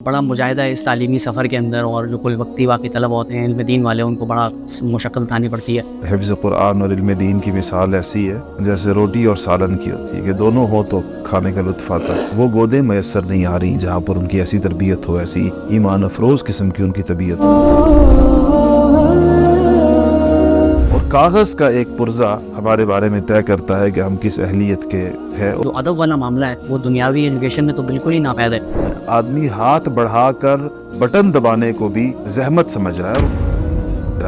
بڑا مجاہدہ ہے اس تعلیمی سفر کے اندر، اور جو کل وقتی واقعی طلب ہوتے ہیں علم دین والے، ان کو بڑا مشقت اٹھانی پڑتی ہے۔ حفظ قرآن اور علم دین کی مثال ایسی ہے جیسے روٹی اور سالن کی ہوتی ہے کہ دونوں ہو تو کھانے کا لطف آتا ہے۔ وہ گودیں میسر نہیں آ رہی جہاں پر ان کی ایسی تربیت ہو، ایسی ایمان افروز قسم کی ان کی طبیعت ہو۔ اور کاغذ کا ایک پرزہ ہمارے بارے میں طے کرتا ہے کہ ہم کس اہلیت کے ہیں۔ جو ادب والا معاملہ ہے وہ دنیاوی ایجوکیشن میں تو بالکل ہی ناپید ہے۔ آدمی ہاتھ بڑھا کر بٹن دبانے کو بھی زحمت سمجھ رہا ہے،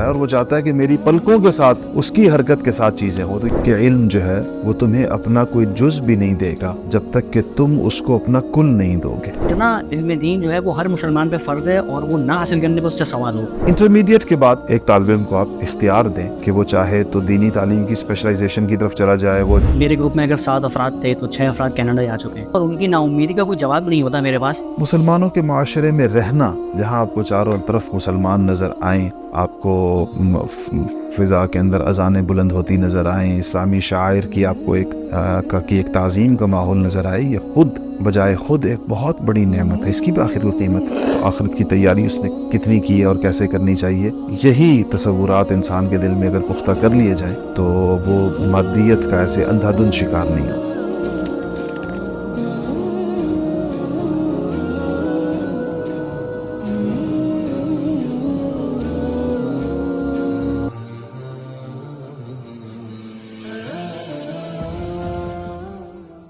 اور وہ چاہتا ہے کہ میری پلکوں کے ساتھ اس کی حرکت کے ساتھ چیزیں ہوں۔ تو کہ علم جو ہے وہ تمہیں اپنا کوئی جز بھی نہیں دے گا جب تک کہ تم اس کو اپنا کل نہیں دو گے۔ اتنا علم دین جو ہے وہ ہر مسلمان پہ فرض ہے، اور وہ نہ حاصل کرنے پہ اس سے سوال ہو۔ انٹرمیڈیٹ کے بعد ایک طالب علم کو آپ اختیار دیں کہ وہ چاہے تو دینی تعلیم کی اسپیشلائزیشن کی طرف چلا جائے۔ وہ میرے گروپ میں اگر 7 افراد تھے تو 6 افراد کینیڈا جا چکے ہیں، اور ان کی نا امیدی کا کوئی جواب نہیں ہوتا میرے پاس۔ مسلمانوں کے معاشرے میں رہنا، جہاں آپ کو چاروں طرف مسلمان نظر آئیں، آپ کو فضا کے اندر اذانیں بلند ہوتی نظر آئیں، اسلامی شاعر کی آپ کو ایک تعظیم کا ماحول نظر آئے، یہ خود بجائے خود ایک بہت بڑی نعمت ہے۔ اس کی بھی آخر کو قیمت ہے۔ تو آخرت کی تیاری اس نے کتنی کی ہے اور کیسے کرنی چاہیے، یہی تصورات انسان کے دل میں اگر پختہ کر لیے جائیں تو وہ مادیت کا ایسے اندھا دھند شکار نہیں ہوتا۔